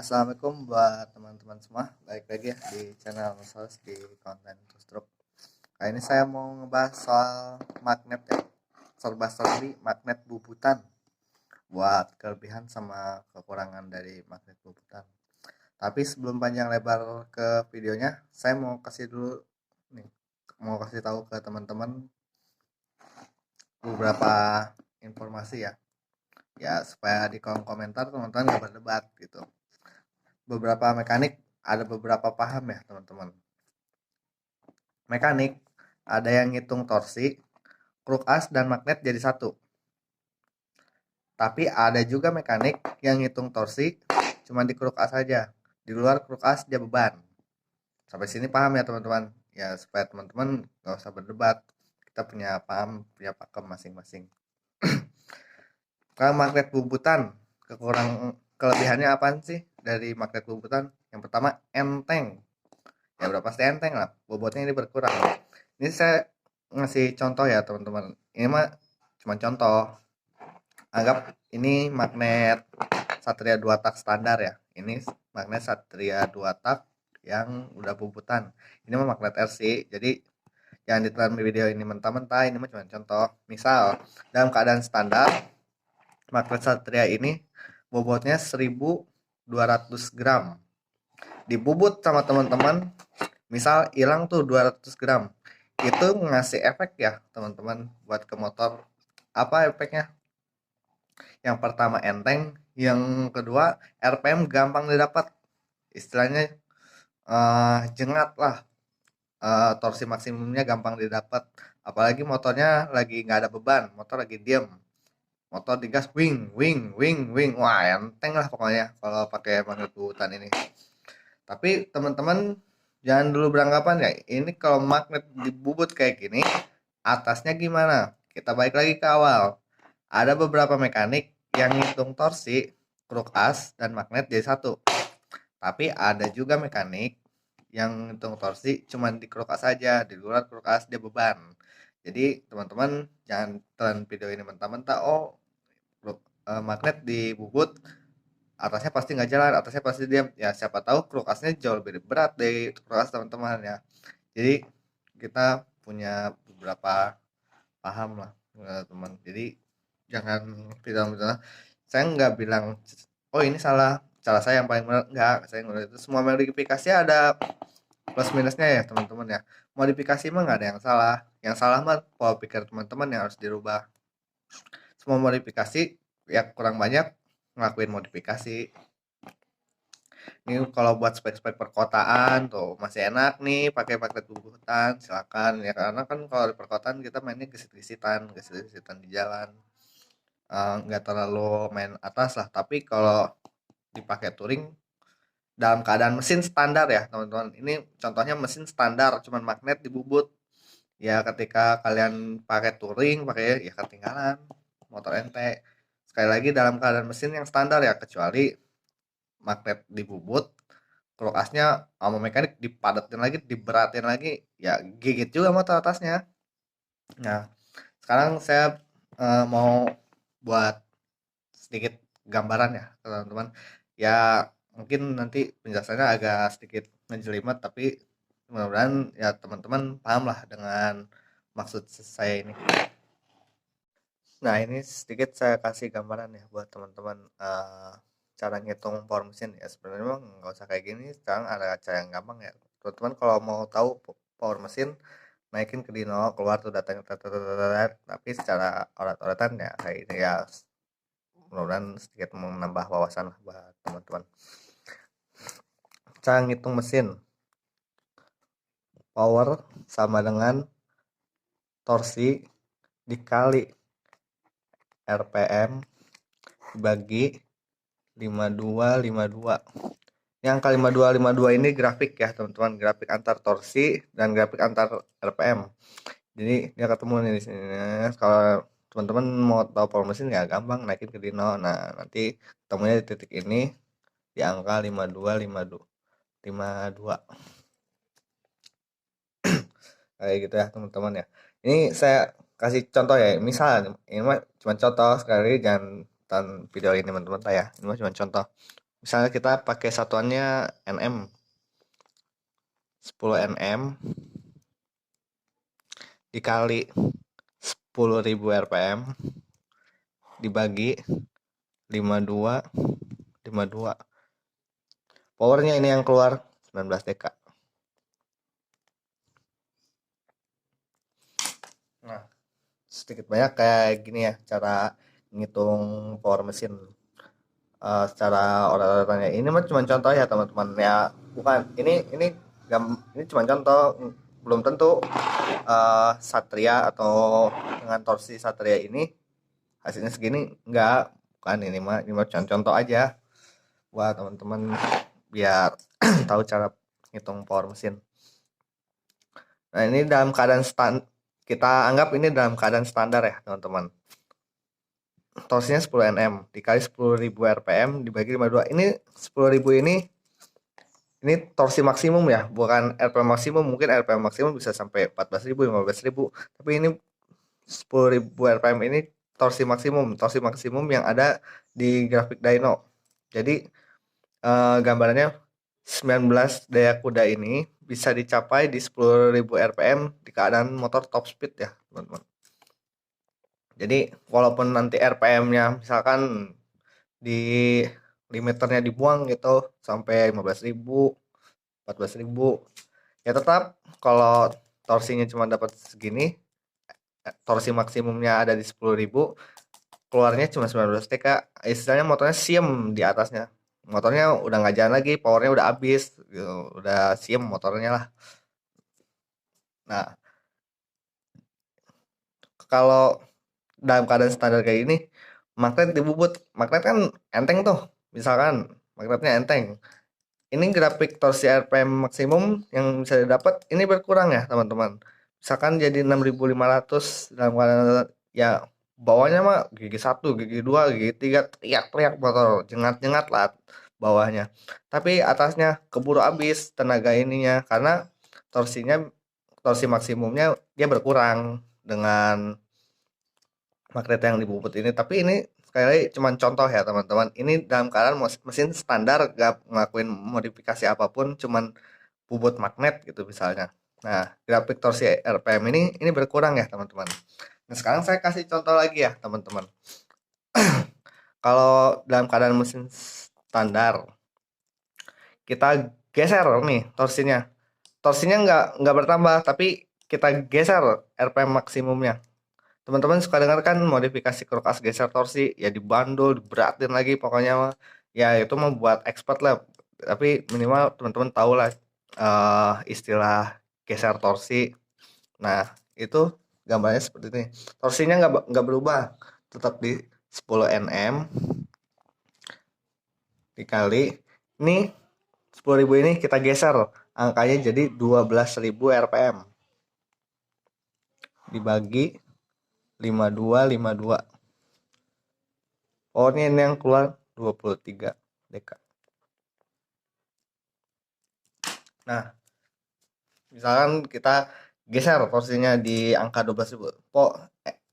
Assalamualaikum buat teman-teman semua. Balik lagi ya di channel Sos di konten Truk. Kali ini saya mau ngebahas soal magnet ya. Serba-serbi magnet bubutan. Buat kelebihan sama kekurangan dari magnet bubutan. Tapi sebelum panjang lebar ke videonya, saya mau kasih dulu nih, mau kasih tahu ke teman-teman beberapa informasi ya. Ya supaya di kolom komentar teman-teman nggak berdebat gitu. Beberapa mekanik ada beberapa paham ya teman-teman. Mekanik ada yang ngitung torsi, kruk as dan magnet jadi satu. Tapi ada juga mekanik yang ngitung torsi cuma di kruk as saja. Di luar kruk as dia beban. Sampai sini paham ya teman-teman? Ya supaya teman-teman nggak usah berdebat. Kita punya paham, punya pakem masing-masing. Kalau magnet bubutan, kelebihannya apaan sih dari magnet bubutan? Yang pertama enteng. Ya udah pasti enteng lah, bobotnya ini berkurang. Ini saya ngasih contoh ya teman-teman, ini mah cuma contoh. Anggap ini magnet Satria 2 tak standar ya, ini magnet Satria 2 tak yang udah bubutan. Ini mah magnet RC, jadi jangan ditelan video ini mentah-mentah, ini mah cuma contoh. Misal dalam keadaan standar magnet Satria ini bobotnya 1200 gram, dibubut sama teman-teman, misal hilang tuh 200 gram, itu ngasih efek ya teman-teman buat ke motor. Apa efeknya? Yang pertama enteng, yang kedua RPM gampang didapat, istilahnya jengat lah, torsi maksimumnya gampang didapat, apalagi motornya lagi nggak ada beban, motor lagi diem, motor digas wing wing wing wing, wah enteng lah pokoknya kalau pakai magnet bubutan ini. Tapi teman-teman jangan dulu beranggapan ya ini kalau magnet dibubut kayak gini atasnya gimana. Kita balik lagi ke awal. Ada beberapa mekanik yang ngitung torsi kruk as dan magnet jadi satu. Tapi ada juga mekanik yang ngitung torsi cuma di kruk as saja, di luar kruk as dia beban. Jadi teman-teman jangan telan video ini mentah-mentah, oh magnet dibubut atasnya pasti nggak jalan, atasnya pasti diam. Ya siapa tahu krukasnya jauh lebih berat dari krukas teman-teman ya. Jadi kita punya beberapa paham lah teman. Jadi jangan tidak, saya nggak bilang oh ini salah, salah saya yang paling benar, nggak. Saya nggak, itu semua modifikasi ada plus minusnya ya teman-teman ya. Modifikasi mah nggak ada yang salah, yang salah mah pola pikir teman-teman yang harus dirubah. Semua modifikasi ya kurang banyak ngelakuin modifikasi. Ini kalau buat spek-spek perkotaan tuh masih enak nih pakai magnet bubutan, silakan ya, karena kan kalau di perkotaan kita mainnya gesit-gesitan di jalan, nggak terlalu main atas lah. Tapi kalau dipakai touring dalam keadaan mesin standar ya teman-teman, ini contohnya mesin standar cuman magnet dibubut, ya ketika kalian pakai touring pakai ya ketinggalan motor ente. Sekali lagi dalam keadaan mesin yang standar ya, kecuali magnet dibubut, kulkasnya sama mekanik dipadatin lagi, diberatin lagi, ya gigit juga motor atasnya. Nah sekarang saya mau buat sedikit gambaran ya teman-teman. Ya mungkin nanti penjelasannya agak sedikit menjelimet, tapi mudah-mudahan ya teman-teman paham lah dengan maksud saya ini. Nah ini sedikit saya kasih gambaran ya buat teman-teman, cara ngitung power mesin ya. Sebenarnya memang nggak usah kayak gini, sekarang ada cara yang gampang ya teman-teman. Kalau mau tahu power mesin, naikin ke Dino, keluar tuh datanya, tapi secara orat-oratan ya kayak ini ya. Mudah-mudahan sedikit menambah wawasan lah buat teman-teman. Cara ngitung mesin, power sama dengan torsi dikali RPM dibagi 5252. Yang angka 5252 ini grafik ya teman-teman, grafik antar torsi dan grafik antar RPM. Jadi dia ketemu nih di sini. Kalau teman-teman mau tahu power mesin ya gampang, naikin ke Dino. Nah nanti ketemunya di titik ini di angka 5252 kayak gitu ya teman-teman ya. Ini saya kasih contoh ya, misal ini mah cuma contoh, sekali jangan tonton video ini teman-teman ya, ini mah cuma contoh. Misalnya kita pakai satuannya Nm, 10 Nm dikali 10.000 rpm dibagi 52 52. Powernya ini yang keluar 19 dk. Nah, sedikit banyak kayak gini ya cara ngitung power mesin. Secara orang-orangnya ini mah cuma contoh ya teman-teman ya, bukan ini cuma contoh, belum tentu Satria atau dengan torsi Satria ini hasilnya segini, enggak, bukan, ini mah contoh aja buat teman-teman biar tahu cara ngitung power mesin. Nah, ini dalam keadaan kita anggap ini dalam keadaan standar ya teman-teman. Torsinya 10 Nm dikali 10.000 rpm dibagi 52. Ini 10.000 ini torsi maksimum ya, bukan RPM maksimum. Mungkin RPM maksimum bisa sampai 14.000, 15.000. Tapi ini 10.000 RPM ini torsi maksimum. Torsi maksimum yang ada di grafik dyno. Jadi gambarannya 19 daya kuda ini bisa dicapai di 10.000 RPM di keadaan motor top speed ya teman-teman. Jadi walaupun nanti RPM-nya misalkan di limiternya dibuang gitu sampai 15.000, 14.000, ya tetap kalau torsinya cuma dapat segini, torsi maksimumnya ada di 10.000, keluarnya cuma 19 TK. Istilahnya motornya siem di atasnya. Motornya udah nggak jalan lagi, powernya udah habis gitu, udah siem motornya lah. Nah, kalau dalam keadaan standar kayak gini, magnet dibubut. Magnet kan enteng tuh. Misalkan magnetnya enteng. Ini grafik torsi RPM maksimum yang bisa didapat ini berkurang ya teman-teman. Misalkan jadi 6.500 dalam keadaan ya, bawahnya mah gigi 1, gigi 2, gigi 3 teriak-teriak motor, jengat-jengat lah bawahnya. Tapi atasnya keburu habis tenaga ininya karena torsi maksimumnya dia berkurang dengan magnet yang dibubut ini. Tapi ini sekali lagi cuma contoh ya teman-teman, ini dalam keadaan mesin standar gak ngelakuin modifikasi apapun, cuman bubut magnet gitu misalnya. Nah, grafik torsi RPM ini berkurang ya teman-teman. Nah, sekarang saya kasih contoh lagi ya teman-teman. Kalau dalam keadaan mesin standar kita geser nih torsinya nggak bertambah, tapi kita geser RPM maksimumnya. Teman-teman suka dengar kan modifikasi kulkas geser torsi, ya dibandul, diberatin lagi pokoknya mah. Ya itu mah buat expert lah. Tapi minimal teman-teman tahu lah istilah geser torsi. Nah, itu gambarnya seperti ini. Torsinya nggak berubah, tetap di 10 Nm dikali ini 10.000 ini kita geser angkanya jadi 12.000 rpm dibagi 5252. Oh, ini yang keluar 23 dk. Nah, misalkan kita geser torsinya di angka 12.000.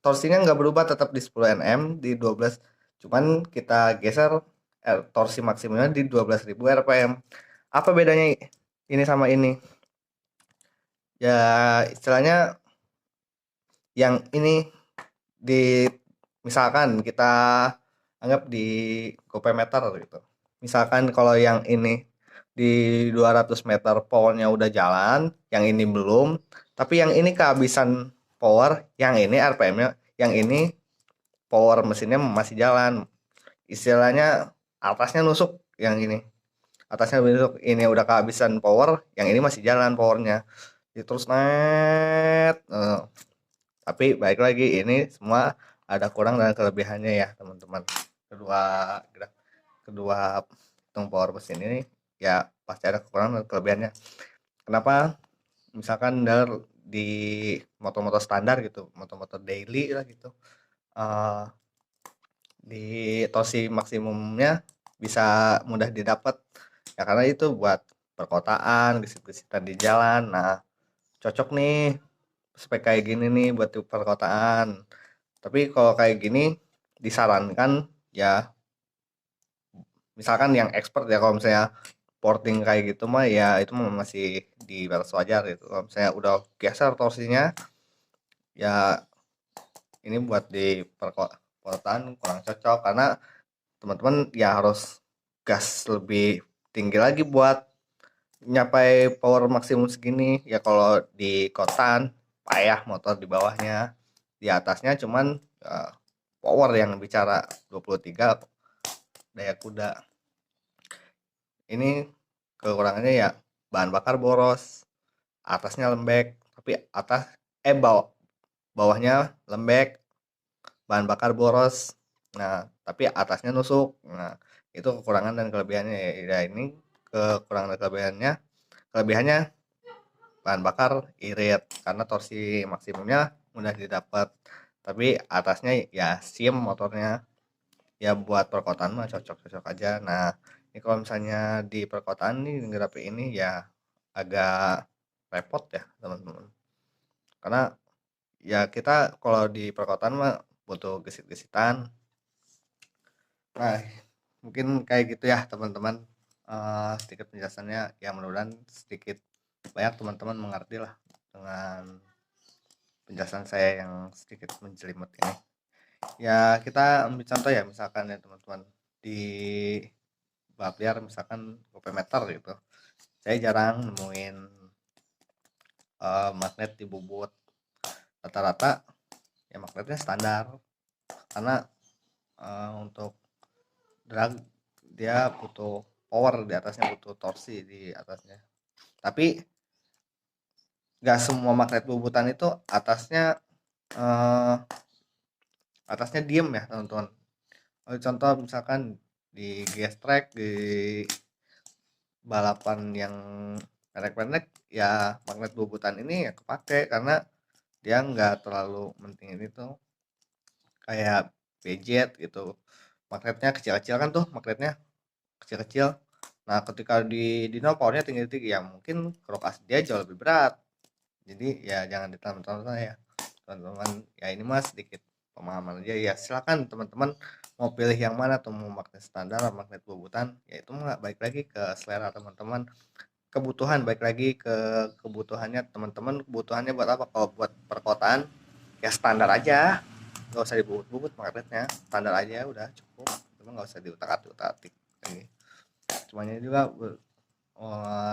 Torsinya nggak berubah, tetap di 10 Nm di 12. Cuman kita geser torsi maksimalnya di 12.000 rpm. Apa bedanya ini sama ini? Ya, istilahnya yang ini di misalkan kita anggap di gopemeter gitu. Misalkan kalau yang ini di 200 meter powernya udah jalan, yang ini belum, tapi yang ini kehabisan power, yang ini RPM-nya, yang ini power mesinnya masih jalan. Istilahnya atasnya nusuk, yang ini. Atasnya nusuk, ini udah kehabisan power, yang ini masih jalan powernya. Jadi terus net. Tapi baik lagi, ini semua ada kurang dan kelebihannya ya teman-teman. Kedua kedua hitung power mesin ini ya pasti ada kekurangan dan kelebihannya. Kenapa? Misalkan di motor-motor standar gitu, motor-motor daily lah gitu, di torsi maksimumnya bisa mudah didapat ya, karena itu buat perkotaan, gesit-gesitan di jalan. Nah, cocok nih spek kayak gini nih buat di perkotaan. Tapi kalau kayak gini disarankan ya misalkan yang expert ya, kalau misalnya porting kayak gitu mah ya itu mah masih di batas wajar gitu. Kalau misalnya udah geser torsinya ya ini buat di perkotaan kurang cocok, karena teman-teman ya harus gas lebih tinggi lagi buat nyapai power maksimum segini. Ya kalau di kotaan payah motor di bawahnya, di atasnya cuman power yang bicara 23 daya kuda. Ini kekurangannya ya bahan bakar boros, atasnya lembek, tapi bawahnya lembek, bahan bakar boros. Nah, tapi atasnya nusuk. Nah, itu kekurangan dan kelebihannya ya. Ya ini kekurangan dan kelebihannya bahan bakar irit karena torsi maksimumnya mudah didapat. Tapi atasnya ya SIM motornya. Ya buat perkotaan mah cocok-cocok aja. Nah, ini kalau misalnya di perkotaan nih ngerapi ini ya agak repot ya, teman-teman. Karena ya kita kalau di perkotaan mah butuh gesit-gesitan. Nah, mungkin kayak gitu ya, teman-teman. Sedikit penjelasannya ya, mudah-mudahan sedikit banyak teman-teman mengerti lah dengan penjelasan saya yang sedikit menjelimet ini. Ya kita ambil contoh ya, misalkan ya teman-teman, di balap liar misalkan meter gitu, saya jarang nemuin magnet di bobot. Rata-rata ya magnetnya standar, karena untuk drag dia butuh power di atasnya, butuh torsi di atasnya. Tapi nggak semua magnet bobotan itu eh, atasnya diem ya, teman-teman. Contoh misalkan di gas track, di balapan yang pendek-pendek ya magnet bobotan ini ya kepake, karena dia nggak terlalu mentingin itu kayak BZ gitu. Magnetnya kecil-kecil kan tuh, magnetnya kecil-kecil. Nah, ketika di dyno powernya tinggi-tinggi ya mungkin kerok dia jauh lebih berat. Jadi ya jangan ditelan-telan ya, teman-teman. Ya ini mas sedikit pemahaman aja ya. Silakan teman-teman mau pilih yang mana tuh, mau magnet standar atau magnet bobotan. Ya itu nggak baik lagi ke selera teman-teman. Kebutuhan baik lagi ke kebutuhannya teman-teman. Kebutuhannya buat apa? Kalau buat perkotaan ya standar aja, nggak usah dibubut-bubut magnetnya, standar aja udah cukup. Cuma nggak usah diutak-atik ini. Semuanya juga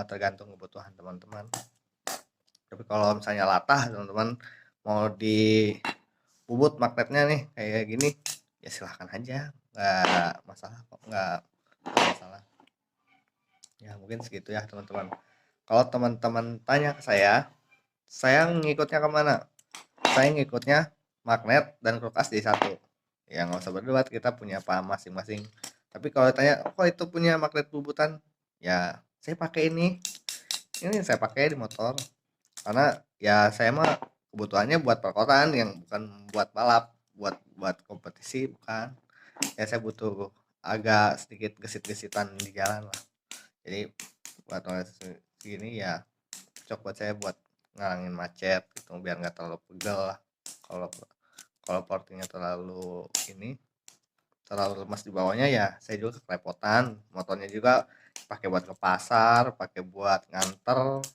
tergantung kebutuhan teman-teman. Tapi kalau misalnya latah teman-teman mau dibubut magnetnya nih kayak gini ya silahkan aja, nggak masalah kok, nggak masalah. Ya mungkin segitu ya teman-teman. Kalau teman-teman tanya ke saya ngikutnya kemana? Saya ngikutnya magnet dan kulkas di satu. Ya nggak usah berdebat, kita punya paham masing-masing. Tapi kalau tanya, kok itu punya magnet bubutan? Ya saya pakai ini saya pakai di motor. Karena ya saya mah kebutuhannya buat perkotaan, yang bukan buat balap, buat buat kompetisi bukan. Ya saya butuh agak sedikit gesit-gesitan di jalan lah. Jadi buat segini ya cocok buat saya, buat ngalangin macet gitu, biar nggak terlalu pegel lah. Kalau kalau portingnya terlalu lemas di bawahnya ya saya juga kerepotan. Motornya juga pakai buat ke pasar, pakai buat nganter.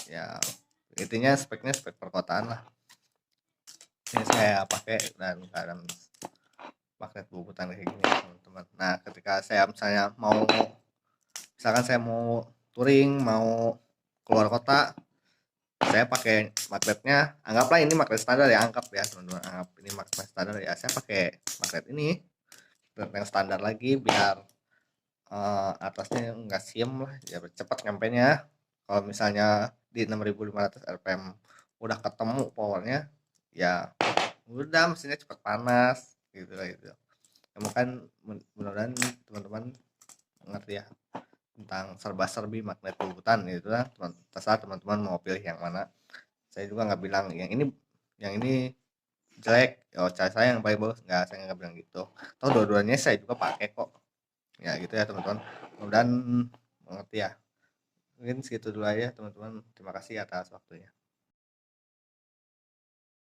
Ya intinya speknya spek perkotaan lah. Ini saya pakai dan kadang magnet bubutan kayak gini teman-teman. Nah ketika saya misalkan saya mau touring, mau keluar kota, saya pakai magnetnya, anggaplah ini magnet standar ya, anggap ya teman-teman, anggap ini magnet standar ya, saya pakai magnet ini, magnet yang standar lagi, biar atasnya nggak siem lah, ya cepat nyampe nya. Kalau misalnya di 6500 rpm udah ketemu powernya ya udah mesinnya cepat panas gitu lah gitu. Ya, mungkin mudah-mudahan teman-teman ngerti ya tentang serba-serbi magnet bubutan gitu lah. Terserah teman-teman mau pilih yang mana. Saya juga nggak bilang yang ini jelek, oh cara saya yang paling bagus, nggak, saya nggak bilang gitu. Tahu dua-duanya saya juga pakai kok. Ya gitu ya teman-teman. Mudah-mudahan mengerti ya. Mungkin segitu dulu aja teman-teman. Terima kasih atas waktunya.